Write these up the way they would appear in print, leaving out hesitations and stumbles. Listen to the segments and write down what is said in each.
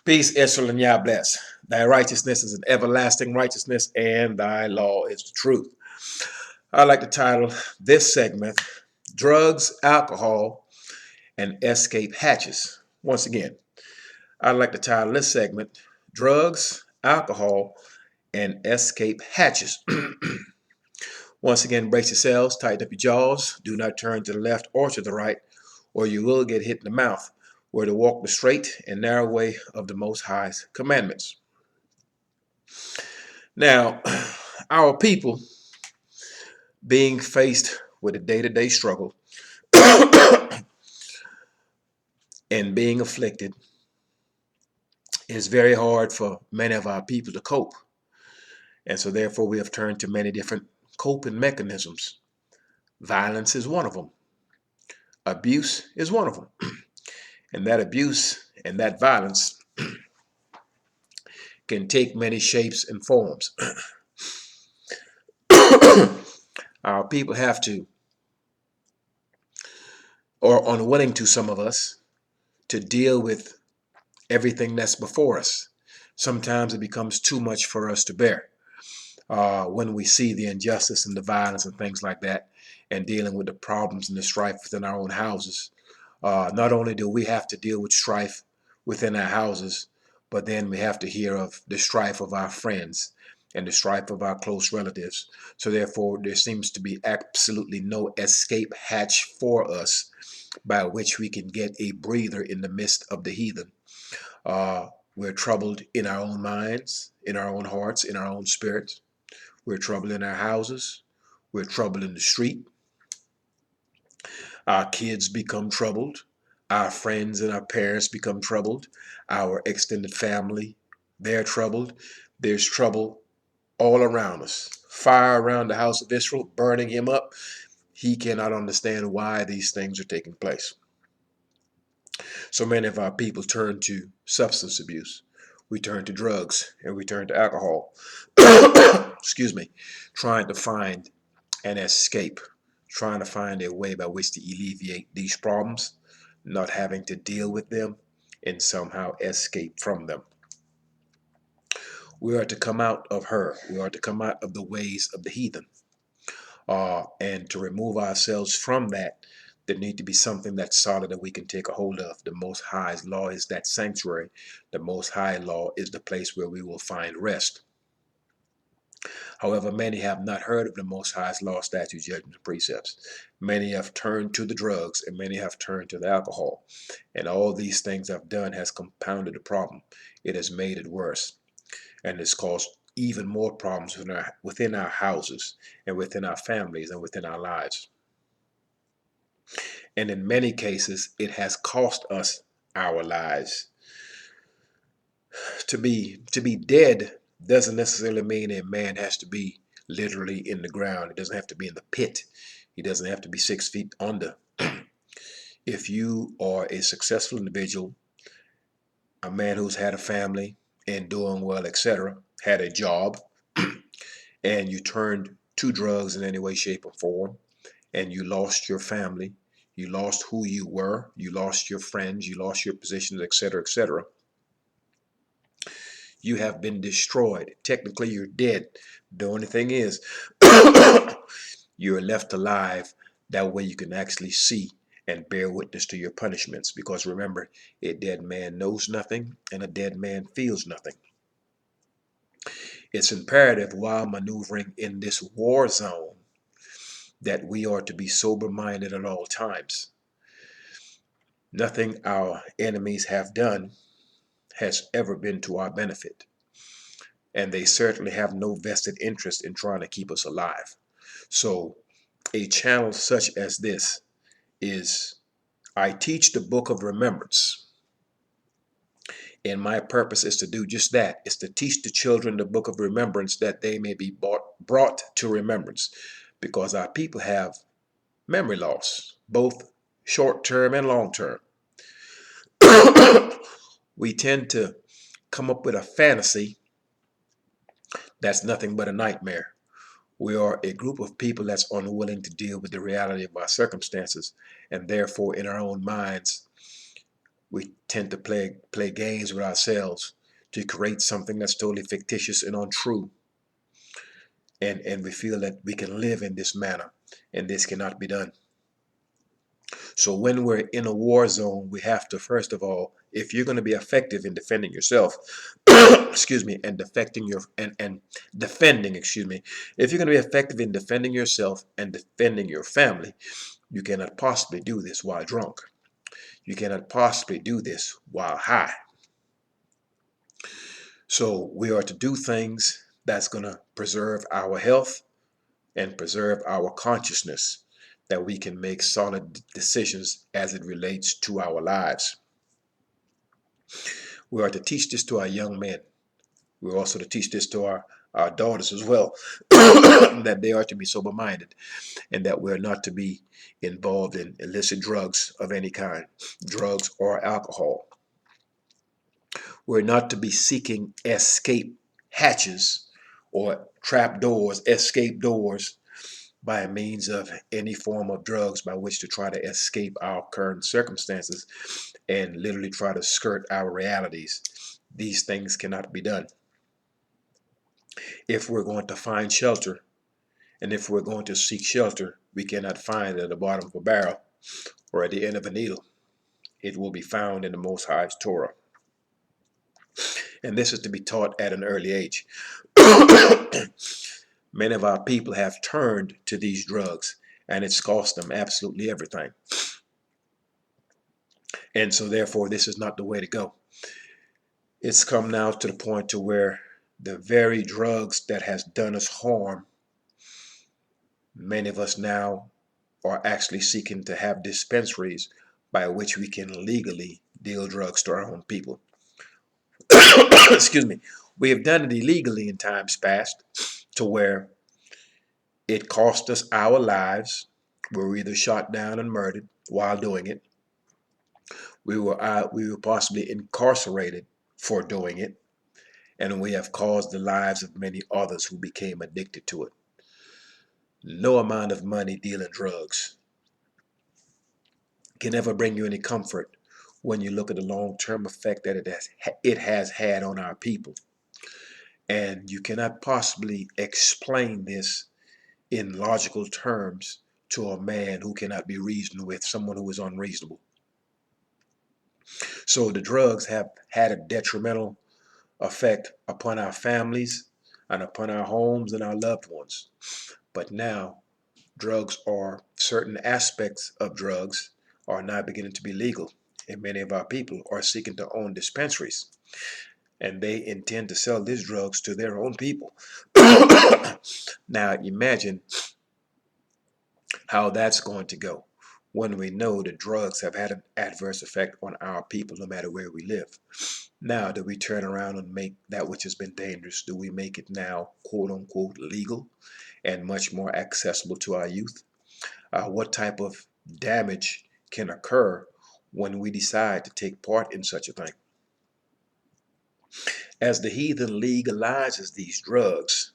Peace, Israel, and Yah bless. Thy righteousness is an everlasting righteousness, and thy law is the truth. I like to title this segment, Drugs, Alcohol, and Escape Hatches. Once again, I'd like to title this segment, Drugs, Alcohol, and Escape Hatches. Once again, brace yourselves, tighten up your jaws. Do not turn to the left or to the right, or you will get hit in the mouth. We're to walk the straight and narrow way of the Most High's commandments. Now, our people being faced with a day-to-day struggle and being afflicted, is very hard for many of our people to cope. And so therefore we have turned to many different coping mechanisms. Violence is one of them. Abuse is one of them. And that abuse and that violence can take many shapes and forms. Our people have to, or unwilling to some of us, to deal with everything that's before us. Sometimes it becomes too much for us to bear when we see the injustice and the violence and things like that, and dealing with the problems and the strife within our own houses. Not only do we have to deal with strife within our houses, but then we have to hear of the strife of our friends and the strife of our close relatives. So therefore, there seems to be absolutely no escape hatch for us by which we can get a breather in the midst of the heathen. We're troubled in our own minds, in our own hearts, in our own spirits. We're troubled in our houses. We're troubled in the street. Our kids become troubled. Our friends and our parents become troubled. Our extended family, they're troubled. There's trouble all around us. Fire around the house of Israel, burning him up. He cannot understand why these things are taking place. So many of our people turn to substance abuse. We turn to drugs and we turn to alcohol. Excuse me. Trying to find an escape, trying to find a way by which to alleviate these problems, not having to deal with them and somehow escape from them. We are to come out of her. We are to come out of the ways of the heathen. And to remove ourselves from that, there need to be something that's solid that we can take a hold of. The Most High's law is that sanctuary. The Most High law is the place where we will find rest. However, many have not heard of the Most High's law, statutes, judgments, and precepts. Many have turned to the drugs, and many have turned to the alcohol. And all these things I've done has compounded the problem. It has made it worse. And it's caused even more problems within our houses and within our families and within our lives. And in many cases, it has cost us our lives. To be dead doesn't necessarily mean a man has to be literally in the ground. It doesn't have to be in the pit. He doesn't have to be 6 feet under. If you are a successful individual, a man who's had a family and doing well, etc., had a job, and you turned to drugs in any way, shape, or form, and you lost your family, you lost who you were, you lost your friends, you lost your positions, etc., etc., you have been destroyed. Technically, you're dead. The only thing is, you're left alive. That way you can actually see and bear witness to your punishments. Because remember, a dead man knows nothing and a dead man feels nothing. It's imperative while maneuvering in this war zone that we are to be sober-minded at all times. Nothing our enemies have done has ever been to our benefit. And they certainly have no vested interest in trying to keep us alive. So a channel such as this is, I teach the book of remembrance. And my purpose is to do just that, is to teach the children the book of remembrance that they may be brought to remembrance. Because our people have memory loss, both short-term and long-term. We tend to come up with a fantasy that's nothing but a nightmare. We are a group of people that's unwilling to deal with the reality of our circumstances, and therefore in our own minds, We tend to play games with ourselves to create something that's totally fictitious and untrue. And we feel that we can live in this manner, and this cannot be done. So when we're in a war zone, we have to, first of all, if you're going to be effective in defending yourself, excuse me, and defending, excuse me, if you're going to be effective in defending yourself and defending your family, you cannot possibly do this while drunk. You cannot possibly do this while high. So we are to do things that's going to preserve our health and preserve our consciousness, that we can make solid decisions as it relates to our lives. We are to teach this to our young men. We're also to teach this to our daughters as well, that they are to be sober-minded and that we're not to be involved in illicit drugs of any kind, drugs or alcohol. We're not to be seeking escape hatches or trap doors, escape doors, by means of any form of drugs by which to try to escape our current circumstances and literally try to skirt our realities. These things cannot be done. If we're going to find shelter, and if we're going to seek shelter, we cannot find it at the bottom of a barrel or at the end of a needle. It will be found in the Most High's Torah. And this is to be taught at an early age. Many of our people have turned to these drugs, and it's cost them absolutely everything. And so therefore, this is not the way to go. It's come now to the point to where the very drugs that has done us harm, many of us now are actually seeking to have dispensaries by which we can legally deal drugs to our own people. Excuse me. We have done it illegally in times past to where it cost us our lives. We were either shot down and murdered while doing it. We were possibly incarcerated for doing it. And we have caused the lives of many others who became addicted to it. No amount of money dealing drugs can ever bring you any comfort when you look at the long-term effect that it has had on our people. And you cannot possibly explain this in logical terms to a man who cannot be reasoned with, someone who is unreasonable. So the drugs have had a detrimental effect upon our families and upon our homes and our loved ones. But now drugs, or certain aspects of drugs, are now beginning to be legal. And many of our people are seeking to own dispensaries. And they intend to sell these drugs to their own people. Now imagine how that's going to go when we know that drugs have had an adverse effect on our people no matter where we live. Now, do we turn around and make that which has been dangerous, do we make it now quote unquote legal and much more accessible to our youth? What type of damage can occur when we decide to take part in such a thing? As the heathen legalizes these drugs,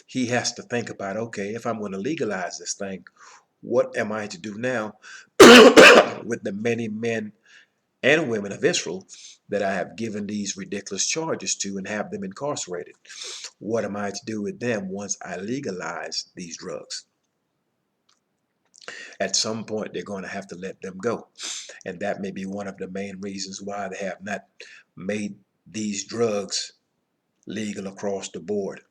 he has to think about, okay, if I'm going to legalize this thing, what am I to do now with the many men and women of Israel that I have given these ridiculous charges to and have them incarcerated? What am I to do with them once I legalize these drugs? At some point, they're going to have to let them go. And that may be one of the main reasons why they have not made these drugs legal across the board.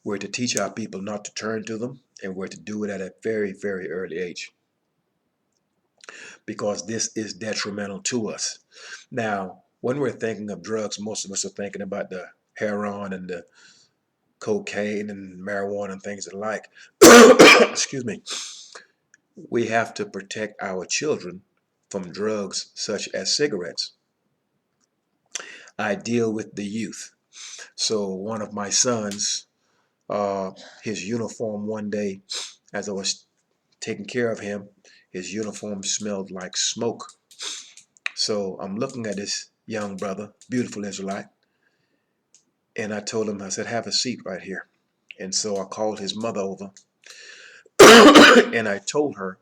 We're to teach our people not to turn to them, and we're to do it at a very, very early age, because this is detrimental to us. Now, when we're thinking of drugs, most of us are thinking about the heroin and the cocaine and marijuana and things alike. Excuse me. We have to protect our children from drugs such as cigarettes. I deal with the youth. So one of my sons, his uniform one day, as I was taking care of him, his uniform smelled like smoke. So I'm looking at this young brother, beautiful Israelite, and I told him, I said, have a seat right here. And so I called his mother over and I told her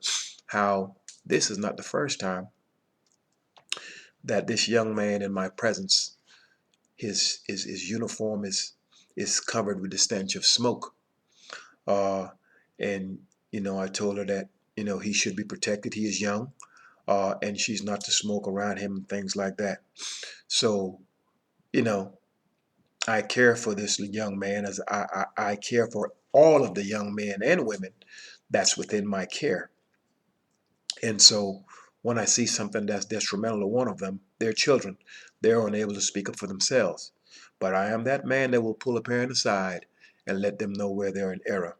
how this is not the first time that this young man in my presence, his uniform is covered with the stench of smoke. Uh, and I told her that he should be protected. He is young, and she's not to smoke around him and things like that. So you know, I care for this young man as I care for all of the young men and women that's within my care. And so when I see something that's detrimental to one of them, their children, they're unable to speak up for themselves. But I am that man that will pull a parent aside and let them know where they're in error.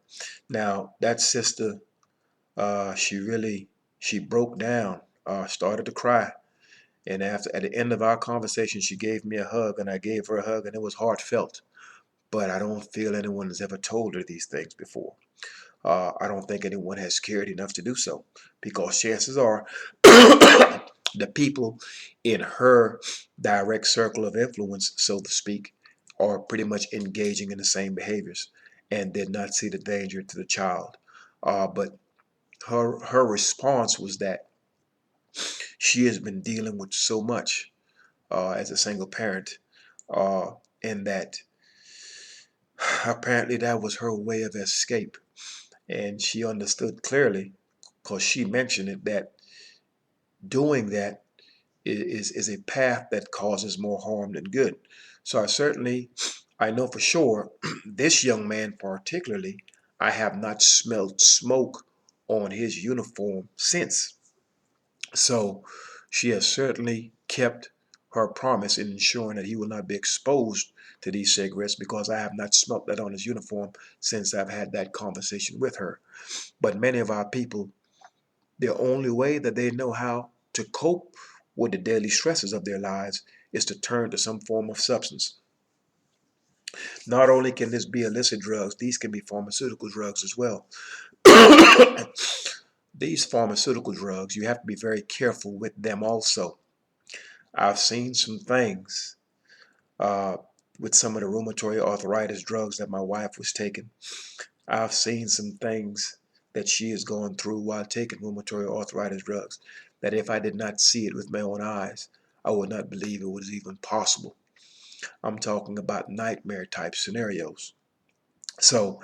Now, that sister, she broke down, started to cry. And at the end of our conversation, she gave me a hug, and I gave her a hug, and it was heartfelt. But I don't feel anyone has ever told her these things before. I don't think anyone has cared enough to do so, because chances are the people in her direct circle of influence, so to speak, are pretty much engaging in the same behaviors and did not see the danger to the child. But her response was that she has been dealing with so much as a single parent, uh, and that apparently that was her way of escape. And she understood clearly, because she mentioned it, that doing that is a path that causes more harm than good. So I know for sure, this young man particularly, I have not smelled smoke on his uniform since. So she has certainly kept her promise in ensuring that he will not be exposed to these cigarettes, because I have not smelt that on his uniform since I've had that conversation with her. But many of our people, the only way that they know how to cope with the daily stresses of their lives is to turn to some form of substance. Not only can this be illicit drugs, these can be pharmaceutical drugs as well. These pharmaceutical drugs, you have to be very careful with them also. I've seen some things uh, with some of the rheumatoid arthritis drugs that my wife was taking. I've seen some things that she is going through while taking rheumatoid arthritis drugs that if I did not see it with my own eyes, I would not believe it was even possible. I'm talking about nightmare type scenarios. So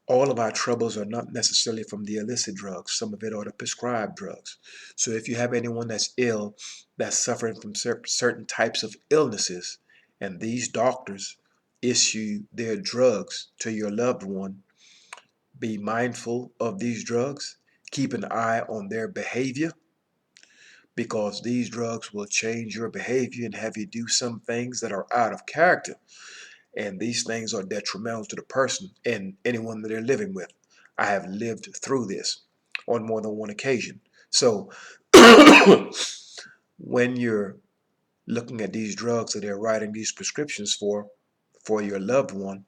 all of our troubles are not necessarily from the illicit drugs. Some of it are the prescribed drugs. So if you have anyone that's ill, that's suffering from certain types of illnesses, and these doctors issue their drugs to your loved one, be mindful of these drugs. Keep an eye on their behavior, because these drugs will change your behavior and have you do some things that are out of character. And these things are detrimental to the person and anyone that they're living with. I have lived through this on more than one occasion. So when you're looking at these drugs that they're writing these prescriptions for your loved one,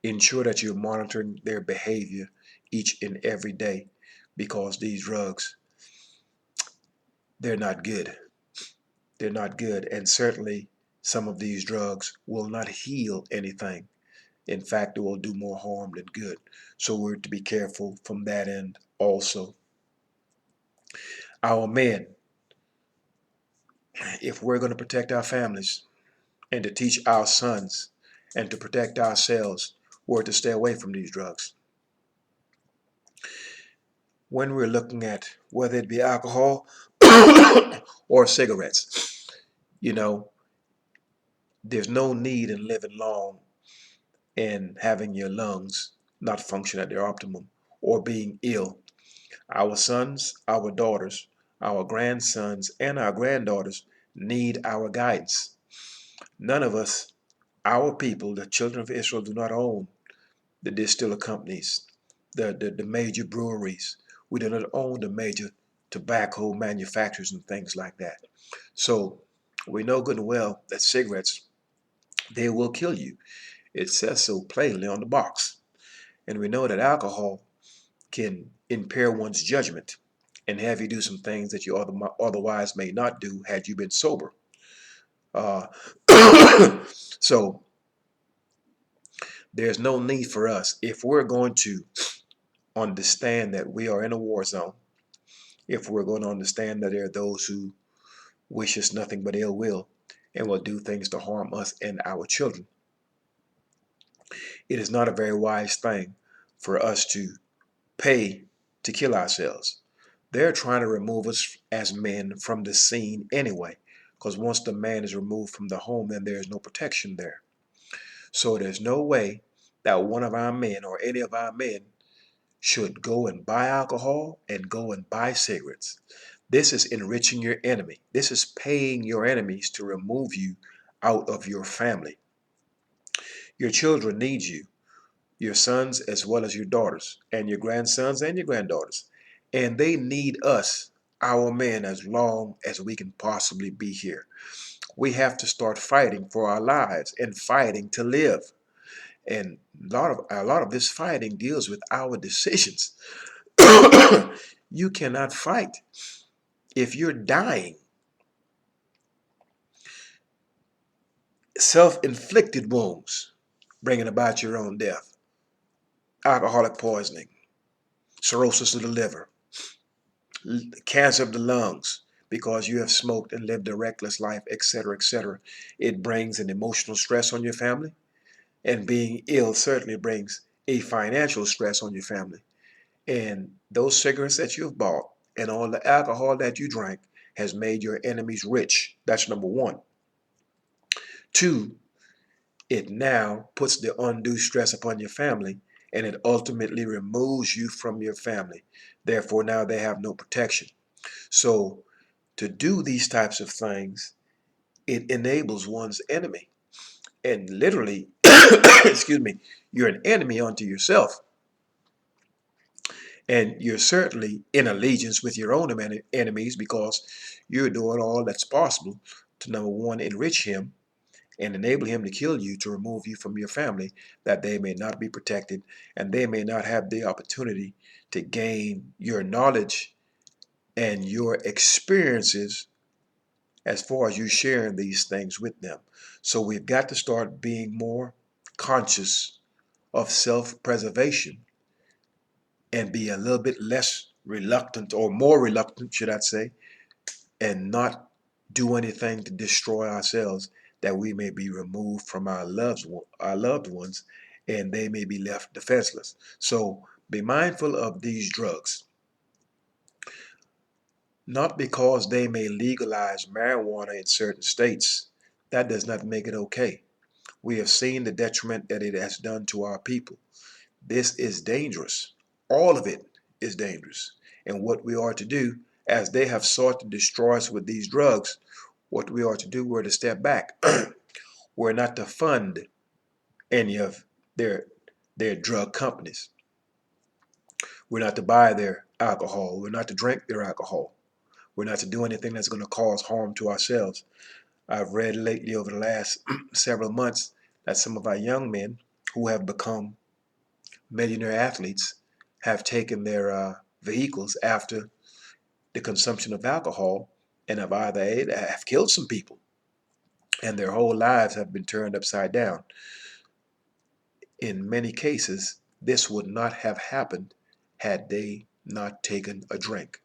ensure that you're monitoring their behavior each and every day, because these drugs, they're not good. They're not good. And certainly some of these drugs will not heal anything. In fact, it will do more harm than good. So we're to be careful from that end also. Our men, if we're going to protect our families and to teach our sons and to protect ourselves, we're to stay away from these drugs. When we're looking at whether it be alcohol or cigarettes, you know, there's no need in living long and having your lungs not function at their optimum or being ill. Our sons, our daughters, our grandsons, and our granddaughters need our guidance. None of us, our people, the children of Israel, do not own the distiller companies, the major breweries. We do not own the major tobacco manufacturers and things like that. So we know good and well that cigarettes, they will kill you. It says so plainly on the box. And we know that alcohol can impair one's judgment and have you do some things that you otherwise may not do had you been sober. Uh, so there's no need for us, if we're going to understand that we are in a war zone, if we're going to understand that there are those who wish us nothing but ill will and will do things to harm us and our children. It is not a very wise thing for us to pay to kill ourselves. They're trying to remove us as men from the scene anyway, because once the man is removed from the home, then there is no protection there. So there's no way that one of our men or any of our men should go and buy alcohol and go and buy cigarettes. This is enriching your enemy. This is paying your enemies to remove you out of your family. Your children need you, your sons as well as your daughters, and your grandsons and your granddaughters. And they need us, our men, as long as we can possibly be here. We have to start fighting for our lives and fighting to live. And a lot of this fighting deals with our decisions. You cannot fight if you're dying. Self-inflicted wounds, bringing about your own death, alcoholic poisoning, cirrhosis of the liver, cancer of the lungs, because you have smoked and lived a reckless life, etc., etc. It brings an emotional stress on your family, and being ill certainly brings a financial stress on your family. And those cigarettes that you've bought and all the alcohol that you drank has made your enemies rich. That's number one. Two, it now puts the undue stress upon your family, and it ultimately removes you from your family. Therefore, now they have no protection. So, to do these types of things, it enables one's enemy. And literally, excuse me, you're an enemy unto yourself. And you're certainly in allegiance with your own enemies, because you're doing all that's possible to, number one, enrich him and enable him to kill you, to remove you from your family, that they may not be protected and they may not have the opportunity to gain your knowledge and your experiences as far as you sharing these things with them. So we've got to start being more conscious of self-preservation and be a little bit less reluctant, or more reluctant, should I say, and not do anything to destroy ourselves, that we may be removed from our loved ones, and they may be left defenseless. So be mindful of these drugs. Not because they may legalize marijuana in certain states, that does not make it okay. We have seen the detriment that it has done to our people. This is dangerous. All of it is dangerous. And what we are to do, as they have sought to destroy us with these drugs, what we are to do, we're to step back. We're not to fund any of their drug companies. We're not to buy their alcohol. We're not to drink their alcohol. We're not to do anything that's going to cause harm to ourselves. I've read lately over the last several months that some of our young men who have become millionaire athletes have taken their vehicles after the consumption of alcohol, and have killed some people, and their whole lives have been turned upside down. In many cases, this would not have happened had they not taken a drink.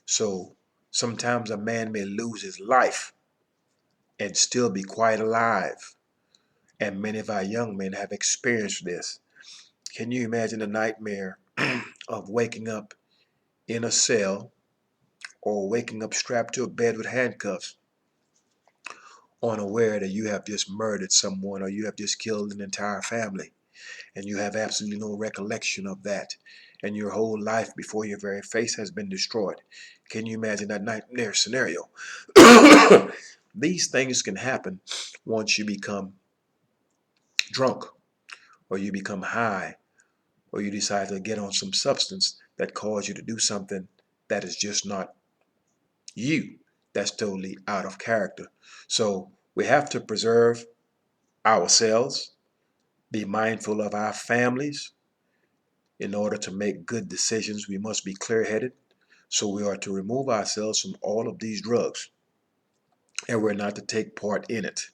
So sometimes a man may lose his life and still be quite alive. And many of our young men have experienced this. Can you imagine the nightmare of waking up in a cell, or waking up strapped to a bed with handcuffs, unaware that you have just murdered someone or you have just killed an entire family, and you have absolutely no recollection of that, and your whole life before your very face has been destroyed? Can you imagine that nightmare scenario? These things can happen once you become drunk, or you become high, or you decide to get on some substance that causes you to do something that is just not you, that's totally out of character. So we have to preserve ourselves, be mindful of our families. In order to make good decisions, we must be clear-headed. So we are to remove ourselves from all of these drugs, and we're not to take part in it.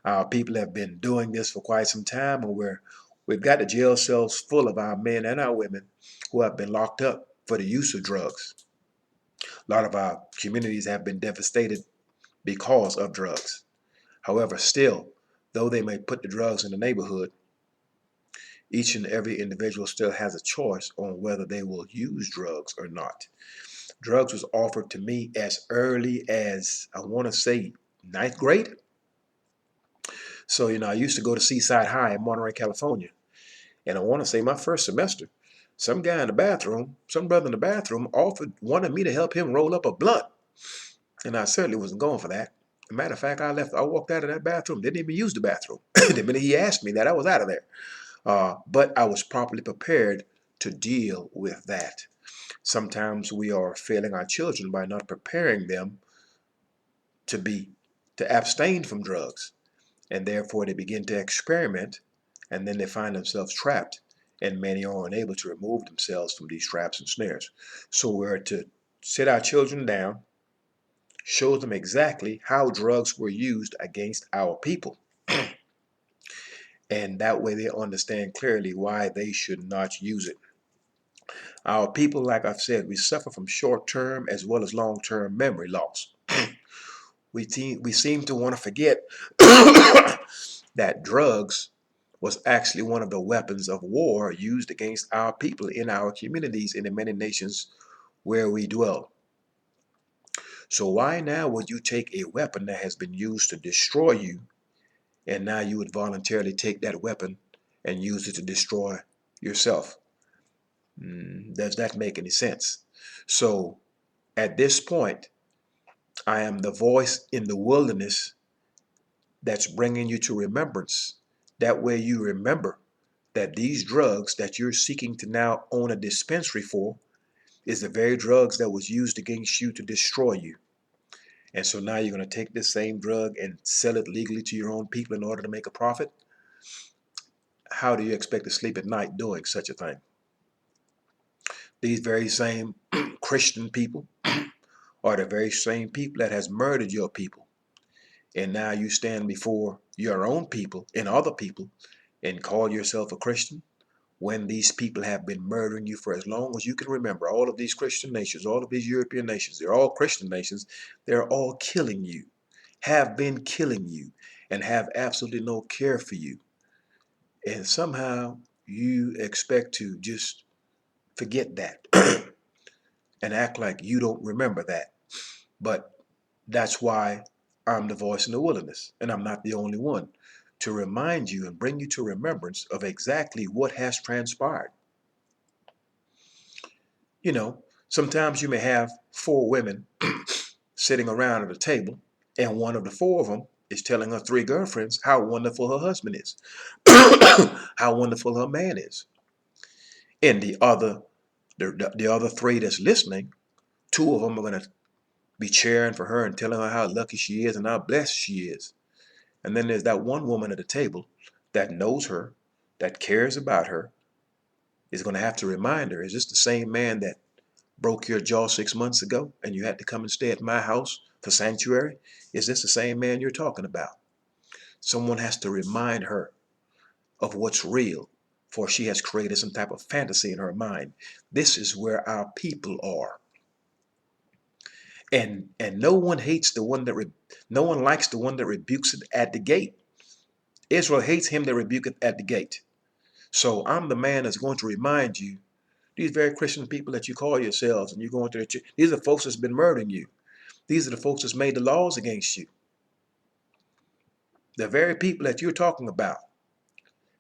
Our people have been doing this for quite some time, and we've got the jail cells full of our men and our women who have been locked up for the use of drugs. A lot of our communities have been devastated because of drugs. However, still, though they may put the drugs in the neighborhood, each and every individual still has a choice on whether they will use drugs or not. Drugs was offered to me as early as, I want to say, ninth grade. So, I used to go to Seaside High in Monterey, California. And I want to say my first semester, some guy in the bathroom, some brother in the bathroom wanted me to help him roll up a blunt. And I certainly wasn't going for that. As a matter of fact, I walked out of that bathroom, didn't even use the bathroom. The minute he asked me that, I was out of there. But I was properly prepared to deal with that. Sometimes we are failing our children by not preparing them to abstain from drugs, and therefore they begin to experiment, and then they find themselves trapped, and many are unable to remove themselves from these traps and snares. So we're to sit our children down, show them exactly how drugs were used against our people, and that way they understand clearly why they should not use it. Our people, like I've said, we suffer from short-term as well as long-term memory loss. We seem to want to forget that drugs was actually one of the weapons of war used against our people in our communities in the many nations where we dwell. So why now would you take a weapon that has been used to destroy you, and now you would voluntarily take that weapon and use it to destroy yourself? Does that make any sense? So at this point, I am the voice in the wilderness that's bringing you to remembrance. That way you remember that these drugs that you're seeking to now own a dispensary for is the very drugs that was used against you to destroy you. And so now you're going to take this same drug and sell it legally to your own people in order to make a profit? How do you expect to sleep at night doing such a thing? These very same Christian people are the very same people that has murdered your people. And now you stand before your own people and other people and call yourself a Christian, when these people have been murdering you for as long as you can remember. All of these Christian nations, all of these European nations, they're all Christian nations. They're all killing you, have been killing you, and have absolutely no care for you. And somehow you expect to just forget that and act like you don't remember that. But that's why I'm the voice in the wilderness, and I'm not the only one, to remind you and bring you to remembrance of exactly what has transpired. Sometimes you may have four women sitting around at a table, and one of the four of them is telling her three girlfriends how wonderful her husband is, how wonderful her man is. And the other three that's listening, two of them are going to be cheering for her and telling her how lucky she is and how blessed she is. And then there's that one woman at the table that knows her, that cares about her, is going to have to remind her, is this the same man that broke your jaw 6 months ago and you had to come and stay at my house for sanctuary? Is this the same man you're talking about? Someone has to remind her of what's real, for she has created some type of fantasy in her mind. This is where our people are. And no one hates the one that no one likes the one that rebukes it at the gate. Israel hates him that rebuketh at the gate. So I'm the man that's going to remind you, these very Christian people that you call yourselves and you're going to the church, these are folks that's been murdering you. These are the folks that's made the laws against you. The very people that you're talking about,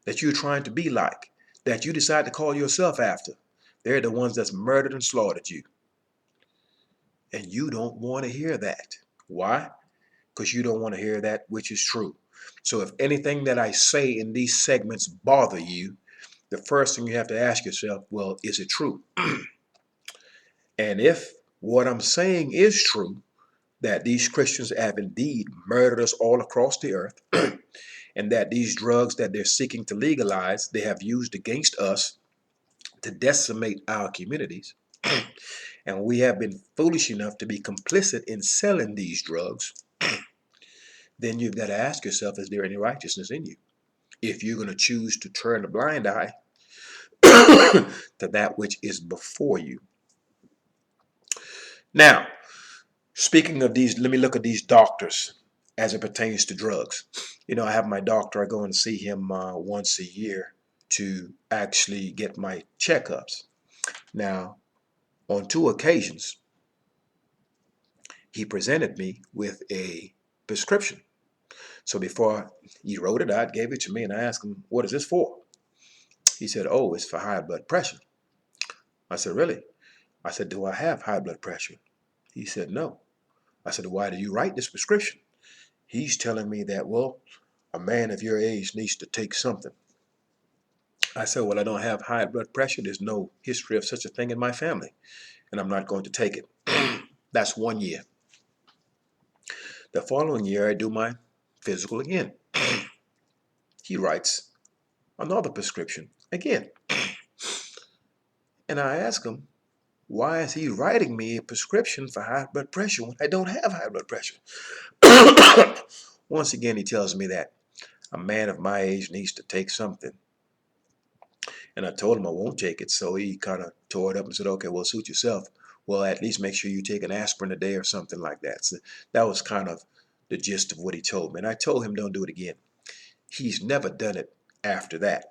that you're trying to be like, that you decide to call yourself after, they're the ones that's murdered and slaughtered you. And you don't want to hear that. Why? Because you don't want to hear that which is true. So if anything that I say in these segments bother you, the first thing you have to ask yourself, well, is it true? And if what I'm saying is true, that these Christians have indeed murdered us all across the earth, and that these drugs that they're seeking to legalize, they have used against us to decimate our communities, and we have been foolish enough to be complicit in selling these drugs, then you've got to ask yourself, is there any righteousness in you? If you're going to choose to turn a blind eye to that which is before you. Now, speaking of these, let me look at these doctors as it pertains to drugs. I have my doctor. I go and see him once a year to actually get my checkups. Now, on two occasions, he presented me with a prescription. So before he wrote it out, gave it to me, and I asked him, "What is this for?" He said, "Oh, it's for high blood pressure." I said, "Really?" I said, "Do I have high blood pressure?" He said, "No." I said, "Why do you write this prescription?" He's telling me that, well, a man of your age needs to take something. I said, "Well, I don't have high blood pressure. There's no history of such a thing in my family, and I'm not going to take it." That's 1 year. The following year, I do my physical again. He writes another prescription again. And I ask him, why is he writing me a prescription for high blood pressure when I don't have high blood pressure? Once again, he tells me that a man of my age needs to take something. And I told him I won't take it. So he kind of tore it up and said, "Okay, well, suit yourself. Well, at least make sure you take an aspirin a day or something like that." So that was kind of the gist of what he told me. And I told him, don't do it again. He's never done it after that.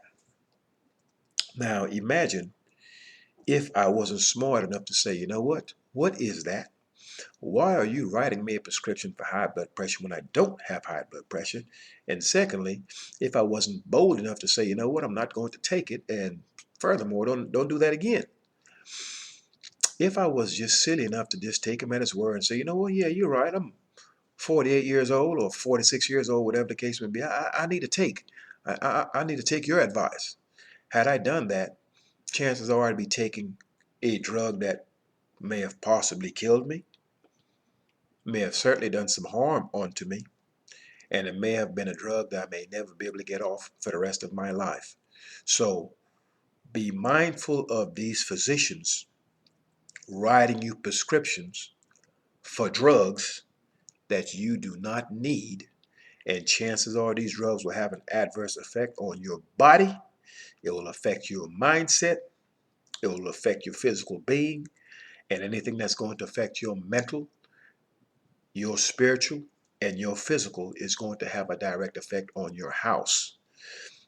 Now, imagine if I wasn't smart enough to say, you know what? What is that? Why are you writing me a prescription for high blood pressure when I don't have high blood pressure? And secondly, if I wasn't bold enough to say, you know what, I'm not going to take it, and furthermore, don't do that again. If I was just silly enough to just take him at his word and say, you know what, yeah, you're right, I'm 48 years old or 46 years old, whatever the case may be, I need to take. I need to take your advice. Had I done that, chances are I'd be taking a drug that may have possibly killed me, may have certainly done some harm onto me, and it may have been a drug that I may never be able to get off for the rest of my life. So be mindful of these physicians writing you prescriptions for drugs that you do not need, and chances are these drugs will have an adverse effect on your body. It will affect your mindset. It will affect your physical being, and anything that's going to affect your mental, your spiritual, and your physical is going to have a direct effect on your house.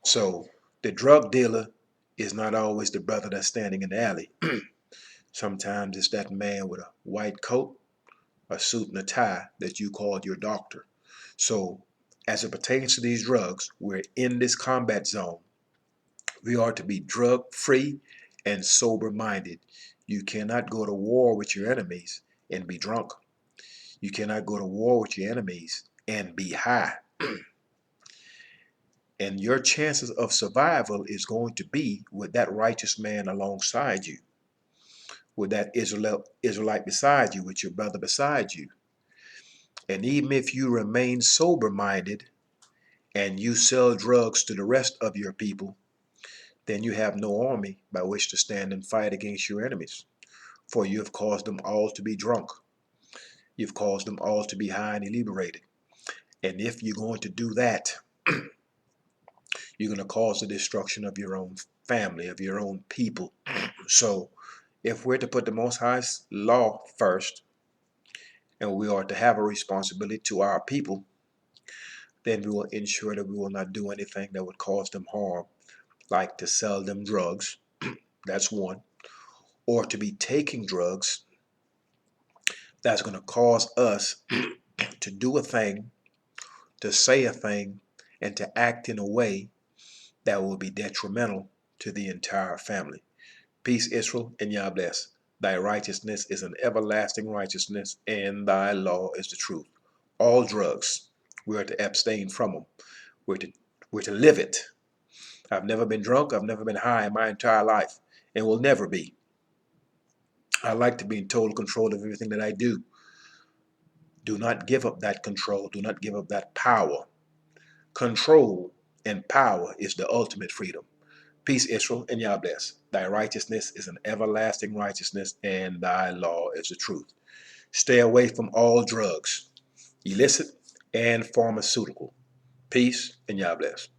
So the drug dealer is not always the brother that's standing in the alley. Sometimes it's that man with a white coat, a suit, and a tie that you called your doctor. So as it pertains to these drugs, we're in this combat zone. We are to be drug free and sober minded. You cannot go to war with your enemies and be drunk. You cannot go to war with your enemies and be high. And your chances of survival is going to be with that righteous man alongside you, with that Israelite beside you, with your brother beside you. And even if you remain sober minded and you sell drugs to the rest of your people, then you have no army by which to stand and fight against your enemies. For you have caused them all to be drunk. You've caused them all to be high and inebriated. And if you're going to do that, you're going to cause the destruction of your own family, of your own people. So if we're to put the Most High's law first, and we are to have a responsibility to our people, then we will ensure that we will not do anything that would cause them harm, like to sell them drugs. That's one. Or to be taking drugs that's going to cause us to do a thing, to say a thing, and to act in a way that will be detrimental to the entire family. Peace, Israel, and Yah bless. Thy righteousness is an everlasting righteousness, and thy law is the truth. All drugs, we are to abstain from them. We're to, we're to live it. I've never been drunk. I've never been high in my entire life, and will never be. I like to be in total control of everything that I do. Do not give up that control. Do not give up that power. Control and power is the ultimate freedom. Peace, Israel, and Yah bless. Thy righteousness is an everlasting righteousness, and thy law is the truth. Stay away from all drugs, illicit and pharmaceutical. Peace, and Yah bless.